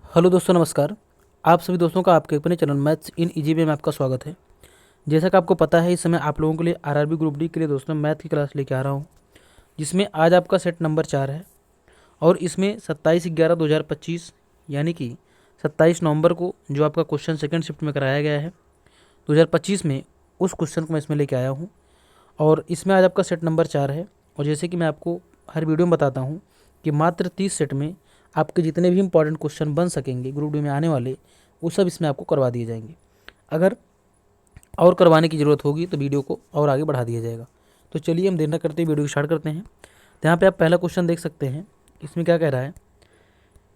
Hello दोस्तों, नमस्कार। आप सभी दोस्तों का आपके अपने channel maths in easy way में आपका स्वागत है। जैसा कि आपको पता है, इस समय आप लोगों के लिए आरआरबी ग्रुप डी के लिए दोस्तों मैथ की क्लास लेके आ रहा हूँ, जिसमें आज आपका सेट नंबर 4 है। और इसमें 27/11/2025 यानी कि 27 नवंबर को जो आपका क्वेश्चन सेकंड शिफ्ट में कराया गया है 2025 में, उस क्वेश्चन को मैं इसमें लेके आया हूँ। और इसमें आज आपका सेट नंबर 4 है। और जैसे कि मैं आपको हर वीडियो में बताता हूँ कि मात्र 30 सेट में आपके जितने भी इंपॉर्टेंट क्वेश्चन बन सकेंगे ग्रुप डी में आने वाले, वो सब इसमें आपको करवा दिए जाएंगे। अगर और करवाने की ज़रूरत होगी तो वीडियो को और आगे बढ़ा दिया जाएगा। तो चलिए हम देर न करते वीडियो को स्टार्ट करते हैं। तो यहाँ पे आप पहला क्वेश्चन देख सकते हैं। इसमें क्या कह रहा है,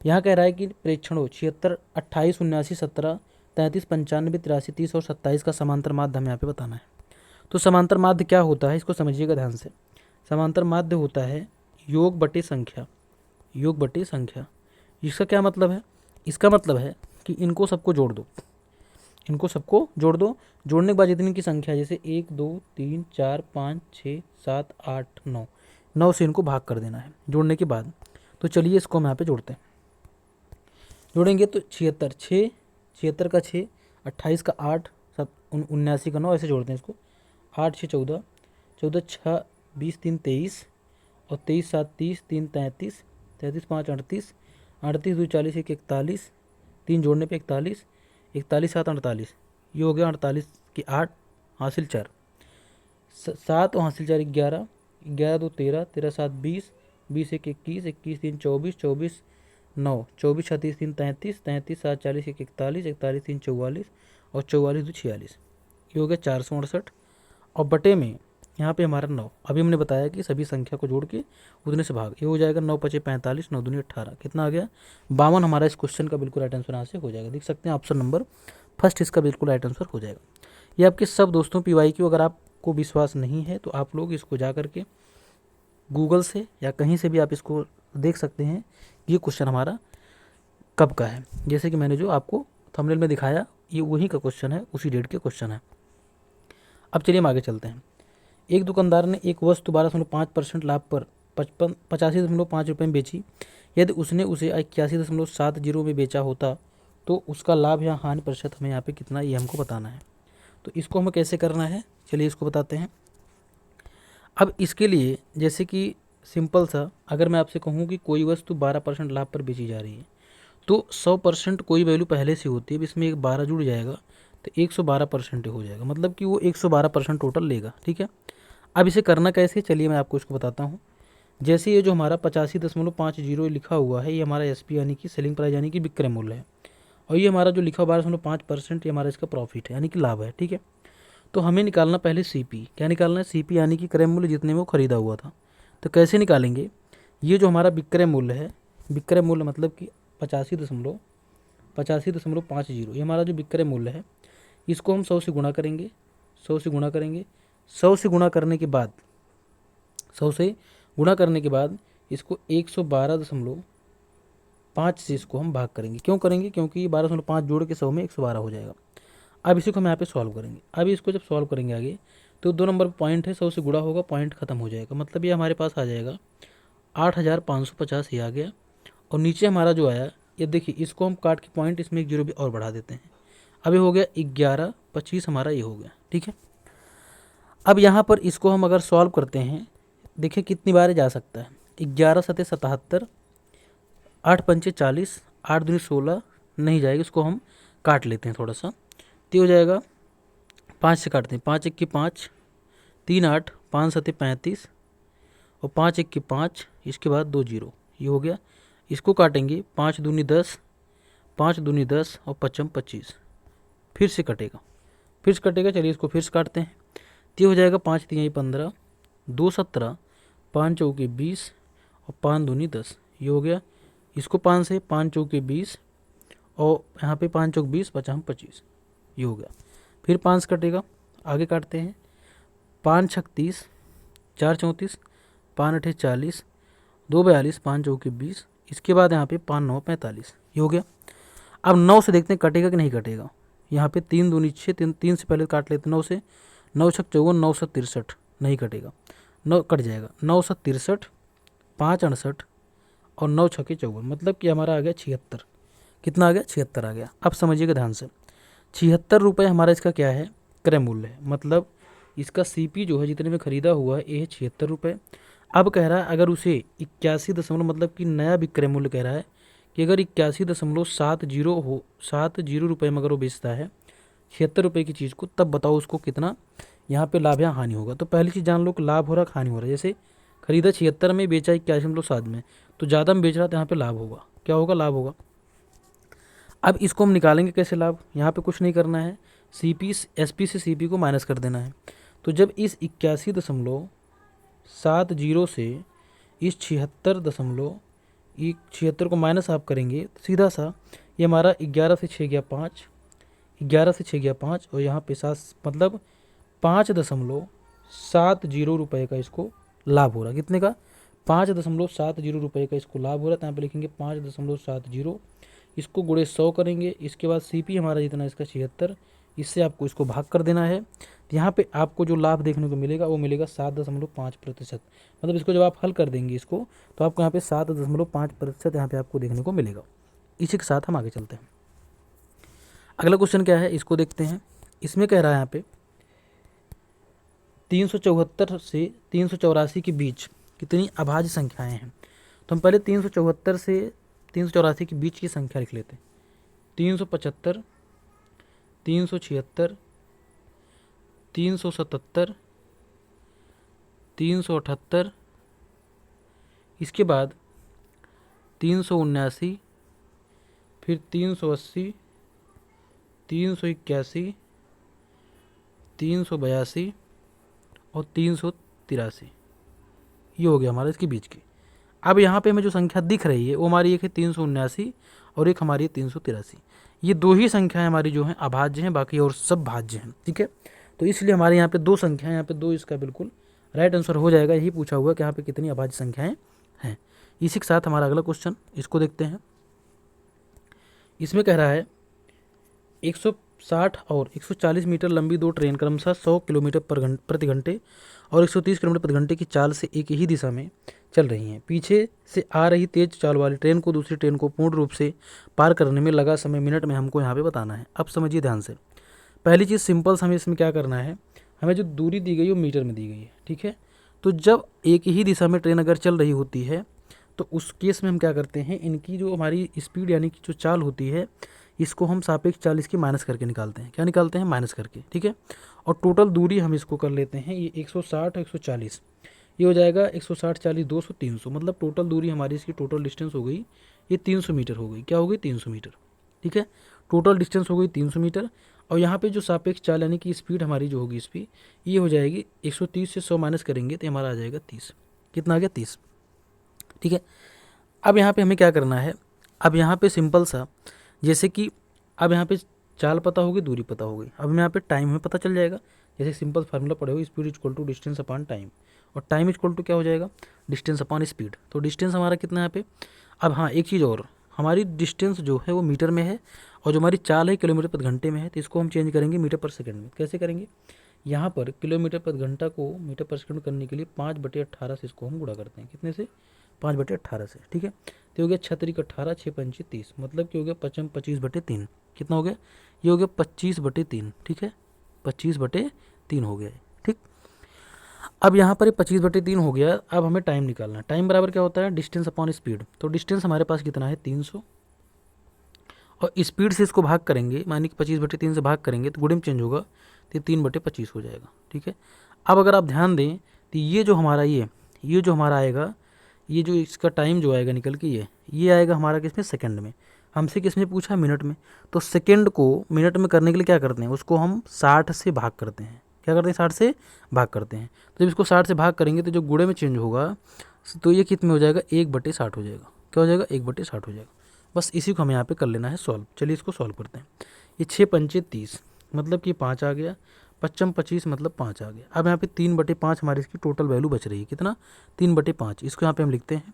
यहाँ कह रहा है कि प्रेक्षणों 76, 28, 79, 17, 33, 95, 83, 30 और 27 का समांतर माध्य हमें यहाँ पे बताना है। तो समांतर माध्य क्या होता है, इसको समझिएगा ध्यान से। समांतर माध्य होता है योग बटे संख्या। योग बटे संख्या, इसका क्या मतलब है? इसका मतलब है कि इनको सबको जोड़ दो। इनको सबको जोड़ दो। जोड़ने के बाद जितनी की संख्या, जैसे 1 2 3 4 5 6 7 8 9, 9 से इनको भाग कर देना है जोड़ने के बाद। तो चलिए इसको हम यहाँ पे जोड़ते हैं। जोड़ेंगे तो 76, 6, 76 का 6, 28 का 8, 79 का 9, ऐसे जोड़ते हैं इसको। 8 6 14, 14 6 20, 3 23, और 23 7 30, 3 33, 33 5 38, 38 2 40, 1 41, 3 जोड़ने पे 41, 41 7 48, ये हो गया 48 की 8 हासिल 4, 7 और हासिल 4 11, 11 2 13, 13 7 20, 20 1 21, 21 3 24, 24 9, 24 36 3 33, 33 7 40, 1 41, 41 3 44, और 44 2 46, ये हो गया 468। और बटे में यहाँ पे हमारा 9, अभी हमने बताया कि सभी संख्या को जोड़ के उतने से भाग, ये हो जाएगा 9 पचे 45, 9 दूनी 18, कितना आ गया 52। हमारा इस क्वेश्चन का बिल्कुल राइट आंसर यहाँ से हो जाएगा। देख सकते हैं ऑप्शन नंबर फर्स्ट इसका बिल्कुल राइट आंसर हो जाएगा। ये आपके सब दोस्तों PYQ, अगर आपको विश्वास नहीं है तो आप लोग इसको जा करके गूगल से या कहीं से भी आप इसको देख सकते हैं ये क्वेश्चन हमारा कब का है। जैसे कि मैंने जो आपको थंबनेल में दिखाया, ये वही का क्वेश्चन है, उसी डेट के क्वेश्चन है। अब चलिए हम आगे चलते हैं। एक दुकानदार ने एक वस्तु 12.5% लाभ पर 85.5 रुपये में बेची। यदि उसने उसे 81.70 में बेचा होता तो उसका लाभ या हानि प्रतिशत हमें यहाँ पे कितना, ये हमको बताना है। तो इसको हमें कैसे करना है, चलिए इसको बताते हैं। अब इसके लिए जैसे कि सिंपल सा, अगर मैं आपसे कहूँ कि कोई वस्तु 12% लाभ पर बेची जा रही है तो 100% कोई वैल्यू पहले से होती है। अब इसमें एक 12 जुड़ जाएगा तो 112% हो जाएगा, मतलब कि वो 112% टोटल लेगा। ठीक है। अब इसे करना कैसे, चलिए मैं आपको इसको बताता हूँ। जैसे ये जो हमारा 85.50 लिखा हुआ है, ये हमारा SP यानी कि सेलिंग प्राइस यानी कि विक्रय मूल्य है। और ये हमारा जो लिखा हुआ 12.5%, ये हमारा इसका प्रॉफिट है यानी कि लाभ है। ठीक है। तो हमें निकालना पहले CP। क्या निकालना है? CP यानी कि क्रय मूल्य जितने में वो खरीदा हुआ था। तो कैसे निकालेंगे? ये जो हमारा विक्रय मूल्य है, विक्रय मूल्य मतलब कि 85.50, ये हमारा जो विक्रय मूल्य है, इसको हम 100 से गुणा करेंगे। 100 से गुणा करेंगे। 100 से गुणा करने के बाद 100 से गुणा करने के बाद इसको 112.5 से इसको हम भाग करेंगे। क्यों करेंगे? क्योंकि 12.5 जोड़ के 100 में 112 हो जाएगा। अब इसी को हम यहाँ पे सॉल्व करेंगे। अब इसको जब सॉल्व करेंगे आगे, तो 2 नंबर पॉइंट है, 100 से गुणा होगा, पॉइंट खत्म हो जाएगा, मतलब ये हमारे पास आ जाएगा 8550, ये आ गया। और नीचे हमारा जो आया, ये देखिए, इसको हम काट के पॉइंट, इसमें एक जीरो भी और बढ़ा देते हैं। अभी हो गया 1125, हमारा ये हो गया। ठीक है। अब यहाँ पर इसको हम अगर सॉल्व करते हैं, देखिए कितनी बार जा सकता है। 11 सते 77, 8 पंचे 40, 8 दूनी 16, नहीं जाएगा, इसको हम काट लेते हैं थोड़ा सा। तो हो जाएगा 5 से काटते हैं, 5 1 की 5, 3 8, 5 सते 35, और 5 1 की 5, इसके बाद 2 जीरो, ये हो गया। इसको काटेंगे, 5 दूनी 10, 5 दूनी 10, और 5 25, फिर से कटेगा, फिर से कटेगा। चलिए इसको फिर से काटते हैं। तो हो जाएगा 5 3 15, 2 17, 5 चौके 20, और 5 दूनी 10, ये हो गया। इसको 5 से, 5 चौके 20, और यहाँ पे 5 चौक 20, 5 25, ये हो गया। फिर 5 कटेगा, आगे काटते हैं। 5 छक 30, 4 34, 5 अठे 40, 2 42, 5 चौके 20, इसके बाद यहाँ पे 5 9 45, ये हो गया। अब 9 से देखते हैं कटेगा कि नहीं कटेगा। यहाँ पे 3 दूनी 6, 3 से पहले काट लेते 9 से। 9 छक 54, 9 7 63, नहीं कटेगा, 9 कट जाएगा। 9 7 63, 5 68, और 9 छके 54, मतलब कि हमारा आ गया 76। कितना आ गया, 76 आ गया। अब समझिएगा ध्यान से, 76 रुपये हमारा इसका क्या है, क्रय मूल्य है, मतलब इसका सीपी जो है जितने में खरीदा हुआ है ये है 76 रुपये। अब कह रहा है अगर उसे 81 दशमलव, मतलब कि नया विक्रय मूल्य कह रहा है कि अगर 81.70 रुपये में अगर वो बेचता है 76 रुपये की चीज़ को, तब बताओ उसको कितना यहाँ पे लाभ या हानि होगा। तो पहली चीज़ जान लो कि लाभ हो रहा है हानि हो रहा है। जैसे खरीदा 76 में, बेचा 81.7 में, तो ज़्यादा में बेच रहा है तो यहाँ पे लाभ होगा। क्या होगा, लाभ होगा। अब इसको हम निकालेंगे कैसे लाभ, यहाँ पे कुछ नहीं करना है, सीपी एसपी से सीपी को माइनस कर देना है। तो जब इस 81.70 से इस 76 को माइनस आप करेंगे तो सीधा सा ये हमारा 11 से 6 गया 5, 11 से 6 गया 5, और यहाँ पे 7 मतलब 5.70 रुपये का इसको लाभ हो रहा है। कितने का, 5.70 रुपये का इसको लाभ हो रहा है। तो यहाँ पे लिखेंगे 5.70, इसको गुणे 100 करेंगे। इसके बाद सीपी हमारा जितना इसका 76, इससे आपको इसको भाग कर देना है। तो यहाँ पे आपको जो लाभ देखने को मिलेगा वो मिलेगा 7.5%। मतलब इसको जब आप हल कर देंगे इसको, तो आपको यहाँ पे 7.5% यहाँ पे आपको देखने को मिलेगा। इसी के साथ हम आगे चलते हैं। अगला क्वेश्चन क्या है, इसको देखते हैं। इसमें कह रहा है यहाँ पे 374 से 384 के बीच कितनी अभाज्य संख्याएं हैं। तो हम पहले 374 से 384 के बीच की संख्या लिख लेते हैं। 375, 376, 377, 378, इसके बाद 379, फिर 380, 381, 382 और 383। ये हो गया हमारा इसके बीच की। अब यहाँ पे हमें जो संख्या दिख रही है वो हमारी एक है 379 और एक हमारी है 383। ये दो ही संख्याएं हमारी जो हैं अभाज्य हैं, बाकी और सब भाज्य हैं। ठीक है, तो इसलिए हमारे यहाँ पे दो संख्याएं, यहाँ पे दो, इसका बिल्कुल राइट आंसर हो जाएगा। यही पूछा हुआ कि यहाँ पे कितनी अभाज्य संख्याएं हैं। इसी के साथ हमारा अगला क्वेश्चन, इसको देखते हैं। इसमें कह रहा है 160 और 140 मीटर लंबी दो ट्रेन क्रमशः 100 किलोमीटर प्रति घंटे और 130 किलोमीटर प्रति घंटे की चाल से एक ही दिशा में चल रही हैं। पीछे से आ रही तेज चाल वाली ट्रेन को दूसरी ट्रेन को पूर्ण रूप से पार करने में लगा समय मिनट में हमको यहाँ पे बताना है। अब समझिए ध्यान से, पहली चीज़ सिंपल हमें इसमें क्या करना है, हमें जो दूरी दी गई है वो मीटर में दी गई है। ठीक है, तो जब एक ही दिशा में ट्रेन अगर चल रही होती है तो उस केस में हम क्या करते हैं, इनकी जो हमारी स्पीड यानी कि जो चाल होती है, इसको हम सापेक्ष चाल इसकी माइनस करके निकालते हैं। क्या निकालते हैं, माइनस करके। ठीक है, और टोटल दूरी हम इसको कर लेते हैं, ये 160 140, ये हो जाएगा 160 40 200 300, मतलब टोटल दूरी हमारी इसकी टोटल डिस्टेंस हो गई ये 300 मीटर हो गई। क्या हो गई, 300 मीटर। ठीक है, टोटल डिस्टेंस हो गई 300 मीटर। और यहाँ पे जो सापेक्ष चाल यानी कि स्पीड हमारी जो होगी स्पीड, ये हो जाएगी 130 से 100 माइनस करेंगे तो हमारा आ जाएगा 30। कितना आ गया, 30। ठीक है, अब यहाँ पे हमें क्या करना है, अब यहाँ पे सिंपल सा, जैसे कि अब यहाँ पे चाल पता होगी, दूरी पता होगी, अब हमें यहाँ पे टाइम हमें पता चल जाएगा। जैसे सिंपल फार्मूला पढ़े हो, speed equal to distance upon time, और टाइम इक्वल टू क्या हो जाएगा, डिस्टेंस अपॉन स्पीड। तो डिस्टेंस हमारा कितना है यहाँ पे। अब हाँ, एक चीज़ और, हमारी डिस्टेंस जो है वो मीटर में है और जो हमारी चाल है किलोमीटर प्रति घंटे में है। तो इसको हम चेंज करेंगे मीटर पर सेकंड में। कैसे करेंगे, यहाँ पर किलोमीटर प्रति घंटा को मीटर पर सेकंड करने के लिए 5/18 से इसको हम गुणा करते हैं। कितने से, 5/18 से। ठीक है, तो हो गया 6 × 18 6 × 5 30, मतलब कि हो गया 25/3। कितना हो गया, ये हो गया 25/3। ठीक है, 25/3 हो गया। ठीक, अब यहाँ पर 25/3 हो गया। अब हमें टाइम निकालना है। टाइम बराबर क्या होता है, डिस्टेंस अपॉन स्पीड। तो डिस्टेंस हमारे पास कितना है, 300, और स्पीड से इसको भाग करेंगे, मानी कि 25/3 से भाग करेंगे तो गुणे में चेंज होगा, तो 3/25 हो जाएगा। ठीक है, अब अगर आप ध्यान दें तो ये जो हमारा ये जो हमारा आएगा, ये जो इसका टाइम जो आएगा निकल के ये आएगा हमारा किसमें, सेकंड में। हमसे किसने पूछा, मिनट में। तो सेकंड को मिनट में करने के लिए क्या करते हैं, उसको हम 60 से भाग करते हैं। क्या करते हैं, 60 से भाग करते हैं। तो जब इसको 60 से भाग करेंगे तो जो गुणे में चेंज होगा, तो ये कितने हो जाएगा, 1/60 हो जाएगा। क्या हो जाएगा, 1/60 हो जाएगा। बस इसी को हमें यहाँ पे कर लेना है सॉल्व। चलिए इसको सॉल्व करते हैं। ये 6 × 5 30, मतलब कि 5 आ गया, 25 मतलब 5 आ गया। अब यहाँ पे 3/5 हमारी इसकी टोटल वैल्यू बच रही है। कितना, 3/5। इसको यहाँ पे हम लिखते हैं,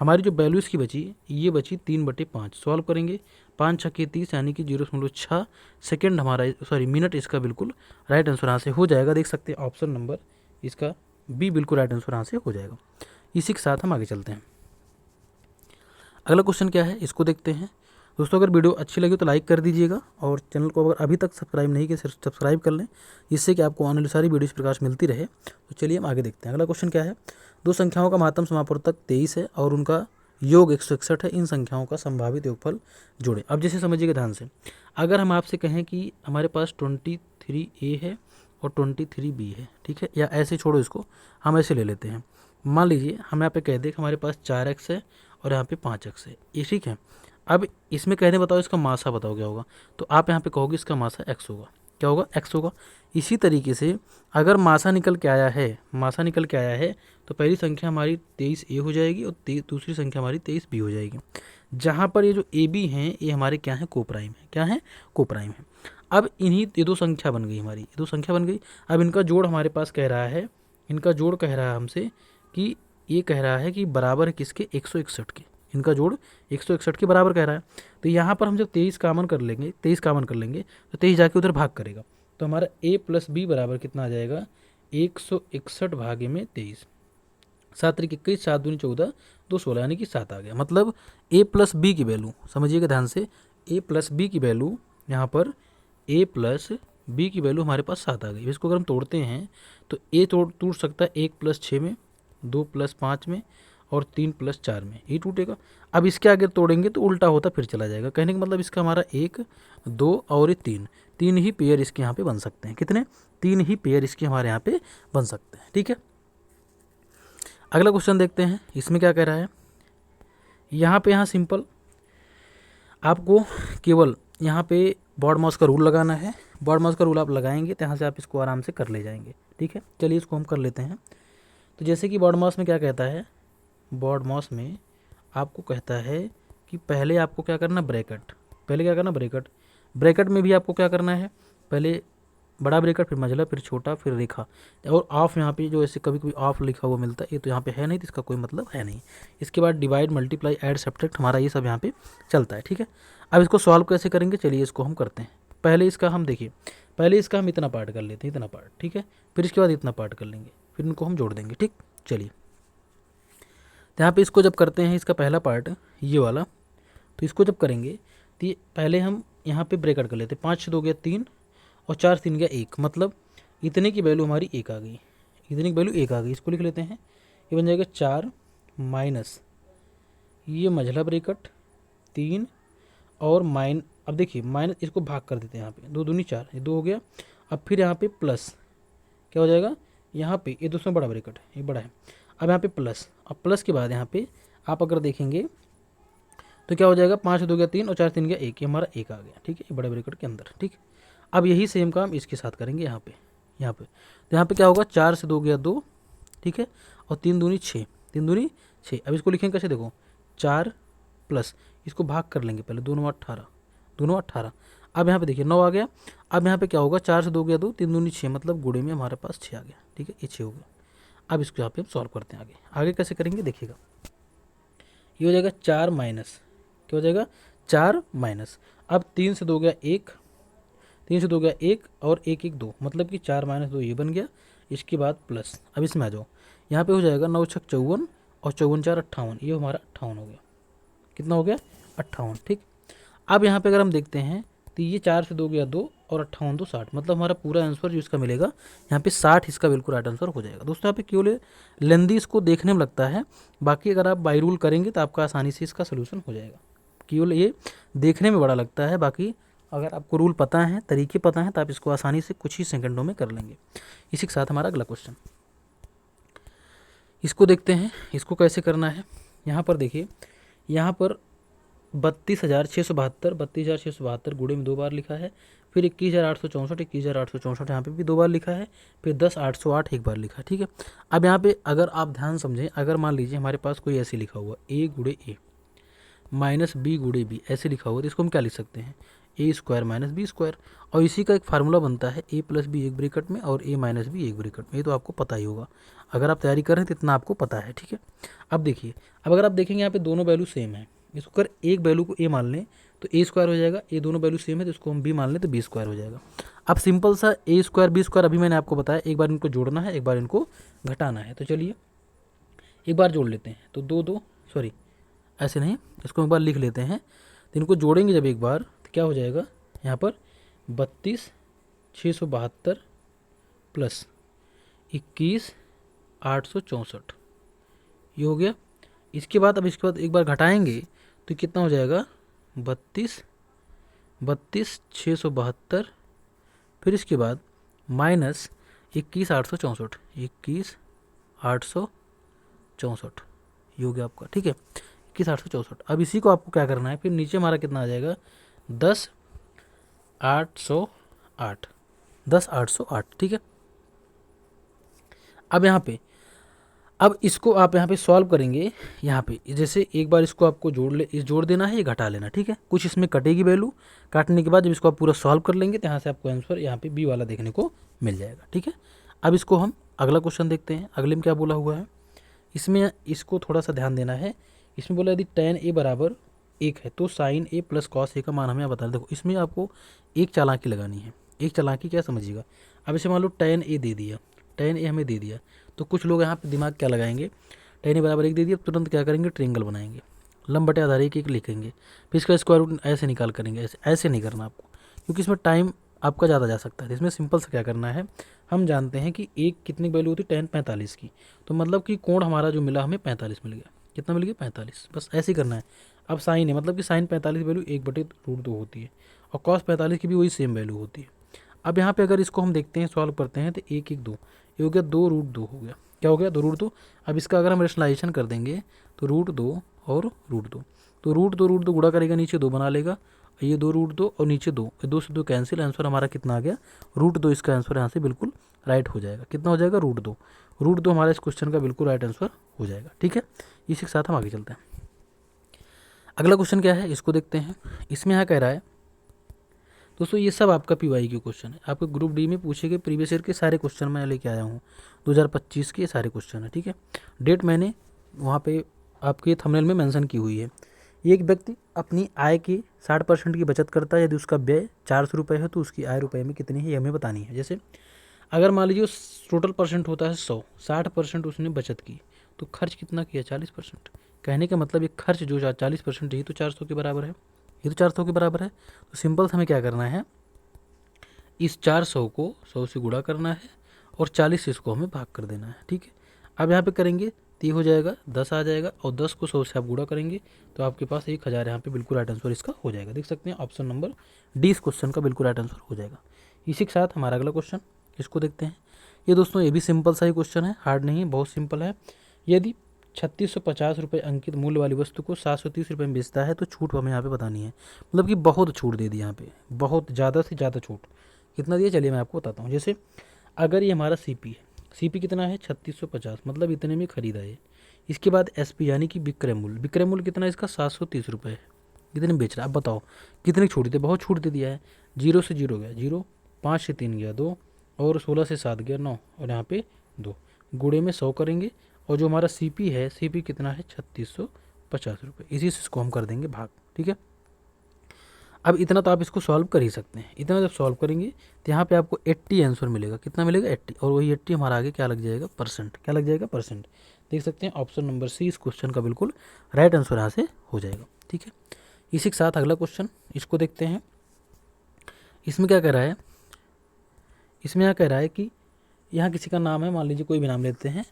हमारी जो वैल्यू इसकी बची ये बची 3/5। सॉल्व करेंगे, 5 × 6 = 30 यानी कि 0.6 सेकेंड हमारा, सॉरी मिनट इसका बिल्कुल राइट आंसर यहाँ से हो जाएगा। देख सकते हैं ऑप्शन नंबर इसका बी बिल्कुल राइट आंसर यहाँ से हो जाएगा। इसी के साथ हम आगे चलते हैं। अगला क्वेश्चन क्या है, इसको देखते हैं। दोस्तों अगर वीडियो अच्छी लगी तो लाइक कर दीजिएगा और चैनल को अगर अभी तक सब्सक्राइब नहीं किया सब्सक्राइब कर लें, जिससे कि आपको आने वाली सारी वीडियोस प्रकाश मिलती रहे। तो चलिए हम आगे देखते हैं। अगला क्वेश्चन क्या है, दो संख्याओं का महत्तम समापवर्तक 23 है और उनका योग 161 है, इन संख्याओं का संभावित योगफल जोड़ें। अब जैसे समझिएगा ध्यान से, अगर हम आपसे कहें कि हमारे पास 23A है और 23B है, ठीक है, या ऐसे छोड़ो इसको, हम ऐसे ले लेते हैं। मान लीजिए हम यहाँ पे कह दें कि हमारे पास 4x है और यहाँ पे 5x है, ये ठीक है। अब इसमें कहने बताओ इसका मासा बताओ क्या होगा, तो आप यहाँ पे कहोगे इसका मासा x होगा। क्या होगा? x होगा। इसी तरीके से अगर मासा निकल के आया है तो पहली संख्या हमारी 23A हो जाएगी और दूसरी संख्या हमारी 23B हो जाएगी। जहाँ पर ये जो AB हैं ये हमारे क्या है? कोप्राइम है। क्या है? कोप्राइम है। अब ये दो संख्या बन गई हमारी, ये दो संख्या बन गई। अब इनका जोड़ हमारे पास कह रहा है, इनका जोड़ कह रहा है हमसे कि ये कह रहा है कि बराबर है किसके? 161 के। इनका जोड़ 161 के बराबर कह रहा है। तो यहाँ पर हम जब 23 कामन कर लेंगे तो 23 जाके उधर भाग करेगा, तो हमारा A+B बराबर कितना आ जाएगा? 161 भागे में 23, 7 त्रिक 21, 7 दूनी 14, 2 16, यानी कि 7 आ गया। मतलब A+B की वैल्यू समझिएगा ध्यान से, A+B की वैल्यू यहाँ पर A+B की वैल्यू हमारे पास 7 आ गई। इसको अगर हम तोड़ते हैं तो A टूट सकता है 1+6 में, 2+5 में और 3+4 में, ये टूटेगा। अब इसके आगे तोड़ेंगे तो उल्टा होता फिर चला जाएगा। कहने का मतलब इसका हमारा 1, 2 और 3 ही पेयर इसके यहाँ पे बन सकते हैं। कितने? 3 ही पेयर इसके हमारे यहाँ पे बन सकते हैं। ठीक है, अगला क्वेश्चन देखते हैं। इसमें क्या कह रहा है, यहाँ सिंपल आपको केवल यहाँ पे बॉड मास का रूल लगाना है। बॉड मास का रूल आप लगाएंगे तो यहाँ से आप इसको आराम से कर ले जाएंगे। ठीक है, चलिए इसको हम कर लेते हैं। तो जैसे कि बॉड मास में क्या कहता है, बॉड मास में आपको कहता है कि पहले आपको क्या करना? ब्रैकेट। पहले क्या करना? ब्रैकेट। ब्रैकेट में भी आपको क्या करना है? पहले बड़ा ब्रैकेट, फिर मझला, फिर छोटा, फिर रेखा और ऑफ। यहाँ पे जो ऐसे कभी कभी ऑफ लिखा हुआ मिलता है, ये तो यहाँ पे है नहीं, तो इसका कोई मतलब है नहीं। इसके बाद डिवाइड, मल्टीप्लाई, ऐड, सब्ट्रैक्ट, हमारा ये सब यहाँ पे चलता है। ठीक है, अब इसको सॉल्व कैसे करेंगे, चलिए इसको हम करते हैं। पहले इसका हम देखिए, पहले इसका हम इतना पार्ट कर लेते हैं, इतना पार्ट, ठीक है, फिर इसके बाद इतना पार्ट कर लेंगे, फिर इनको हम जोड़ देंगे। ठीक, चलिए तो यहाँ पे इसको जब करते हैं, इसका पहला पार्ट ये वाला, तो इसको जब करेंगे तो ये पहले हम यहाँ पे ब्रैकेट कर लेते हैं। 5 से 2 गया 3 और 4 से 3 गया 1, मतलब इतने की वैल्यू हमारी 1 आ गई, इतने की वैल्यू 1 आ गई। इसको लिख लेते हैं, ये बन जाएगा 4 माइनस ये मझला ब्रैकेट 3 और अब देखिए माइनस, इसको भाग कर देते हैं। यहाँ पे 2 दूनी 4, ये 2 हो गया। अब फिर यहाँ पे प्लस क्या हो जाएगा, यहाँ पे ये दूसरा बड़ा ब्रैकेट है, ये बड़ा है। अब यहाँ पे प्लस, अब प्लस के बाद यहाँ पे आप अगर देखेंगे तो क्या हो जाएगा, 5 से 2 गया 3 और 4 से 3 गया 1, ये हमारा 1 आ गया। ठीक है, ये बड़े ब्रैकेट के अंदर। ठीक, अब यही सेम काम इसके साथ करेंगे यहाँ पे तो यहाँ पे क्या होगा, 4 से 2 गया 2, ठीक है, और 3 दूनी 6, 3 दूनी 6। अब इसको लिखेंगे कैसे, देखो 4 प्लस, इसको भाग कर लेंगे पहले, 2 9 18, 2 9 18। अब यहाँ पे देखिए 9 आ गया। अब यहाँ पे क्या होगा, 4 से 2 गया 2, 3 दूनी 6, मतलब गुणे में हमारे पास 6 आ गया। ठीक है, ये 6 हो गया। अब इसको यहाँ पे हम सॉल्व करते हैं। आगे कैसे करेंगे देखिएगा, ये हो जाएगा 4 माइनस, क्या हो जाएगा, 4 माइनस। अब 3 से 2 गया 1, 3 से 2 गया 1 और 1 1 2, मतलब कि 4 माइनस 2 ये बन गया। इसके बाद प्लस, अब इसमें आ जाओ, यहाँ पे हो जाएगा 9 6 54 और 54 4 58, ये हमारा 58 हो गया। कितना हो गया, 58। ठीक, अब यहाँ पे अगर हम देखते हैं तो ये 4 से 2 गया 2 और 58 2 60, मतलब हमारा पूरा आंसर जो इसका मिलेगा यहाँ पे 60, इसका बिल्कुल राइट आंसर हो जाएगा। दोस्तों यहाँ पे केवल लेंदी इसको देखने में लगता है, बाकी अगर आप बाई रूल करेंगे तो आपका आसानी से इसका सोल्यूशन हो जाएगा। केवल ये देखने में बड़ा लगता है, बाकी अगर आपको रूल पता है, तरीके पता हैं, तो आप इसको आसानी से कुछ ही सेकंडों में कर लेंगे। इसी के साथ हमारा अगला क्वेश्चन, इसको देखते हैं, इसको कैसे करना है। यहाँ पर देखिए, यहाँ पर 32,672 गुणे में 2 बार लिखा है, फिर 21,864 यहाँ पे भी 2 बार लिखा है, फिर 10,808 एक बार लिखा है। ठीक है, अब यहाँ पे अगर आप ध्यान समझें, अगर मान लीजिए हमारे पास कोई ऐसे लिखा हुआ A गुणे A माइनस B गुणे B ऐसे लिखा हुआ, तो इसको हम क्या लिख सकते हैं, A square minus B square. और इसी का एक फार्मूला बनता है A प्लस B एक ब्रैकेट में और A माइनस B एक ब्रैकेट में, ये तो आपको पता ही होगा, अगर आप तैयारी कर रहे हैं तो इतना आपको पता है। ठीक है, अब देखिए, अब अगर आप देखेंगे यहाँ पे दोनों वैल्यू सेम है, इसको अगर एक वैल्यू को A मान लें तो A स्क्वायर हो जाएगा, ये दोनों वैल्यू सेम है तो इसको हम B मान लें तो B स्क्वायर हो जाएगा। अब सिंपल सा A स्क्वायर B स्क्वायर अभी मैंने आपको बताया, एक बार इनको जोड़ना है, एक बार इनको घटाना है। तो चलिए एक बार जोड़ लेते हैं, तो 2 2 सॉरी ऐसे नहीं, इसको एक बार लिख लेते हैं। तो इनको जोड़ेंगे जब एक बार तो क्या हो जाएगा यहाँ पर 32,672 प्लस 21,864, ये हो गया। इसके बाद अब इसके बाद एक बार घटाएंगे तो कितना हो जाएगा 32,672, फिर इसके बाद माइनस 21,864, 21,864 ये हो गया आपका, ठीक है 21,864। अब इसी को आपको क्या करना है, फिर नीचे हमारा कितना आ जाएगा 10,808, 10,808, ठीक है। अब यहाँ पे अब इसको आप यहाँ पे सॉल्व करेंगे, यहाँ पे जैसे एक बार इसको आपको जोड़ देना है, ये घटा लेना, ठीक है। कुछ इसमें कटेगी वैल्यू, काटने के बाद जब इसको आप पूरा सॉल्व कर लेंगे तो यहाँ से आपको आंसर यहाँ पे बी वाला देखने को मिल जाएगा, ठीक है। अब इसको हम अगला क्वेश्चन देखते हैं। अगले में क्या बोला हुआ है, इसमें इसको थोड़ा सा ध्यान देना है। इसमें बोला यदि tan a बराबर 1 है तो sin a plus cos a का मान हमें बता दें। देखो इसमें आपको एक चालाकी लगानी है। एक चालाकी क्या समझिएगा, अब इसे मान लो tan a दे दिया, tan a हमें दे दिया, तो कुछ लोग यहाँ पे दिमाग क्या लगाएंगे, tan a बराबर 1 दे दिया, तुरंत क्या करेंगे ट्रेंगल बनाएंगे, लंब बटे आधार एक लिखेंगे, फिर इसका स्क्वायर रूट ऐसे निकाल करेंगे। ऐसे नहीं करना आपको, क्योंकि इसमें टाइम आपका ज़्यादा जा सकता है। इसमें सिंपल से क्या करना है, हम जानते हैं कि एक कितनी वैल्यू होती है tan 45 की, तो मतलब कि कोण हमारा जो मिला हमें 45 मिल गया। कितना मिल गया 45, बस ऐसे ही करना है। अब साइन है मतलब कि साइन 45 वैल्यू 1/√2 होती है, और कॉस 45 की भी वही सेम वैल्यू होती है। अब यहाँ पे अगर इसको हम देखते हैं सॉल्व करते हैं तो 1 1 2 ये हो गया 2√2 हो गया। क्या हो गया 2√2। अब इसका अगर हम रेशनलाइजेशन कर देंगे तो √2 और √2, तो √2 गुणा करेगा नीचे 2 बना लेगा, ये 2√2 और नीचे 2, 2 से 2 कैंसिल, आंसर हमारा कितना आ गया √2। इसका आंसर यहाँ से बिल्कुल राइट हो जाएगा। कितना हो जाएगा √2। √2 हमारा इस क्वेश्चन का बिल्कुल राइट आंसर हो जाएगा, ठीक है। इसी के साथ हम आगे चलते हैं। अगला क्वेश्चन क्या है इसको देखते हैं। इसमें यहाँ कह रहा है दोस्तों, ये सब आपका पीवाई क्यू क्वेश्चन है। आपके ग्रुप डी में पूछे गए प्रीवियस ईयर के सारे क्वेश्चन मैं लेके आया हूँ, 2025 के सारे क्वेश्चन है, ठीक है। डेट मैंने वहाँ पे आपके थंबनेल में मेंशन की हुई है। एक व्यक्ति अपनी आय के 60% की बचत करता है, यदि उसका व्यय 400 रुपये है तो उसकी आय रुपये में कितनी है ये हमें बतानी है। जैसे अगर मान लीजिए टोटल परसेंट होता है 100, 60% उसने बचत की, तो खर्च कितना किया 40%। कहने का मतलब ये खर्च जो 40% है, ये तो 400 के बराबर है, ये तो 400 के बराबर है। तो सिंपल से हमें क्या करना है, इस 400 को 100 से गुणा करना है और 40 से इसको हमें भाग कर देना है, ठीक है। अब यहाँ पे करेंगे तो ये हो जाएगा 10 आ जाएगा, और 10 को 100 से आप गुणा करेंगे तो आपके पास 1000 यहाँ पे बिल्कुल राइट आंसर इसका हो जाएगा। देख सकते हैं ऑप्शन नंबर डी इस क्वेश्चन का बिल्कुल राइट आंसर हो जाएगा। इसी के साथ हमारा अगला क्वेश्चन इसको देखते हैं। ये दोस्तों ये भी सिंपल सा ही क्वेश्चन है, हार्ड नहीं है, बहुत सिंपल है। यदि 3650 रुपये अंकित मूल्य वाली वस्तु को 730 रुपये में बेचता है तो छूट हमें यहाँ पे बतानी है। मतलब कि बहुत छूट दे दी यहाँ पे, बहुत ज़्यादा से ज़्यादा छूट। कितना दिया चलिए मैं आपको बताता हूँ। जैसे अगर ये हमारा सीपी है, सीपी कितना है 3650, मतलब इतने में खरीदा है। इसके बाद एसपी यानी कि विक्रय मूल्य, विक्रय मूल्य कितना है इसका 730 रुपये है, कितने में बेच रहा है। अब बताओ कितनी छूट दे, बहुत छूट दे दिया है। 0 से 0 गया 0, 5 से 3 गया 2, और 16 से 7 गया 9, और यहाँ पे 2, गुणे में 100 करेंगे, और जो हमारा सीपी है, सीपी कितना है 3650 रुपये, इसी से इसको हम कर देंगे भाग, ठीक है। अब इतना तो आप इसको सॉल्व कर ही सकते हैं। इतना जब सॉल्व करेंगे तो यहाँ पे आपको 80 आंसर मिलेगा। कितना मिलेगा 80, और वही 80 हमारा आगे क्या लग जाएगा परसेंट, क्या लग जाएगा परसेंट। देख सकते हैं ऑप्शन नंबर सी इस क्वेश्चन का बिल्कुल राइट आंसर यहाँ से हो जाएगा, ठीक है। इसी के साथ अगला क्वेश्चन इसको देखते हैं। इसमें क्या कह रहा है, इसमें यहाँ कह रहा है कि यहाँ किसी का नाम है, मान लीजिए कोई भी नाम लेते हैं।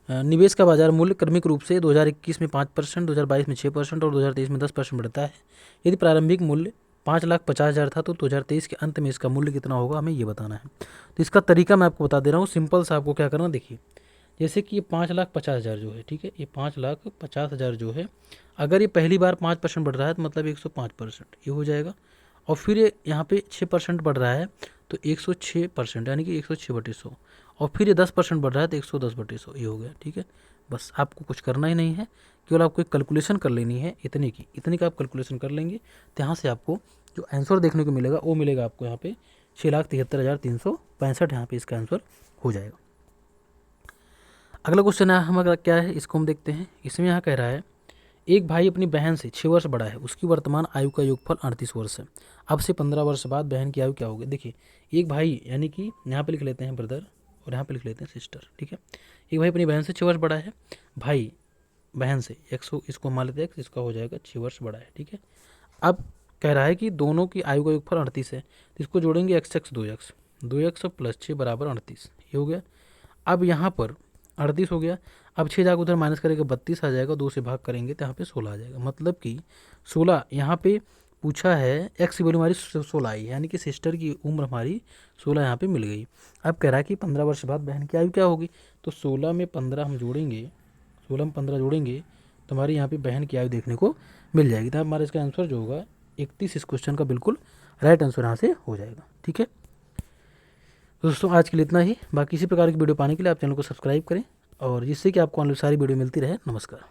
निवेश का बाजार मूल्य क्रमिक रूप से 2021 में 5%, 2022 में 6% और 2023 में 10% बढ़ता है। यदि प्रारंभिक मूल्य 5,50,000 था तो 2023 के अंत में इसका मूल्य कितना होगा, हमें ये बताना है। तो इसका तरीका मैं आपको बता दे रहा हूँ, सिंपल सा आपको क्या करना, देखिए जैसे कि ये 5,50,000 जो है, ठीक है, ये 5,50,000 जो है, अगर ये पहली बार 5% बढ़ रहा है तो मतलब 105% ये हो जाएगा। और फिर ये यहाँ पे 6% बढ़ रहा है तो 106%, यानी कि 106/100, और फिर ये 10% बढ़ रहा है तो 110/100 ये हो गया, ठीक है। बस आपको कुछ करना ही नहीं है, केवल आपको एक कैलकुलेशन कर लेनी है, इतने का आप कैलकुलेशन कर लेंगे तो यहाँ से आपको जो आंसर देखने को मिलेगा वो मिलेगा आपको यहाँ पे 6,73,365 यहाँ पे इसका आंसर हो जाएगा। अगला क्वेश्चन है हमारा क्या है, इसको हम देखते हैं। इसमें यहाँ कह रहा है एक भाई अपनी बहन से 6 वर्ष बड़ा है, उसकी वर्तमान आयु का योगफल 38 वर्ष है। अब से 15 वर्ष बाद बहन की आयु क्या होगी। देखिए एक भाई, यानी कि यहाँ पे लिख लेते हैं ब्रदर और यहाँ पे लिख लेते हैं सिस्टर, ठीक है। एक भाई अपनी बहन से 6 वर्ष बड़ा है, भाई बहन से 100, इसको मान लेते हैं इसका हो जाएगा 6 वर्ष बड़ा है, ठीक है। अब कह रहा है कि दोनों की आयु का योगफल 38 है, तो इसको जोड़ेंगे एक्स एक्स 2x प्लस 6 बराबर 38, ये हो गया। अब यहाँ पर 38 हो गया, अब 6 जाकर उधर माइनस करेंगे 32 आ जाएगा, 2 से भाग करेंगे तो यहाँ पे 16 आ जाएगा। मतलब कि 16 यहाँ पे पूछा है, एक्स की वैल्यू हमारी 16 आई, यानी कि सिस्टर की उम्र हमारी 16 यहाँ पे मिल गई। अब कह रहा है कि 15 वर्ष बाद बहन की आयु क्या होगी, तो 16 में 15 हम जोड़ेंगे, 16 में 15 जोड़ेंगे तो हमारी यहाँ पे बहन की आयु देखने को मिल जाएगी। तो हमारा इसका आंसर जो होगा 31 इस क्वेश्चन का बिल्कुल राइट आंसर यहाँ से हो जाएगा। ठीक है दोस्तों, आज के लिए इतना ही। बाकी इसी प्रकार की वीडियो पाने के लिए आप चैनल को सब्सक्राइब करें और जिससे कि आपको सारी वीडियो मिलती रहे। नमस्कार।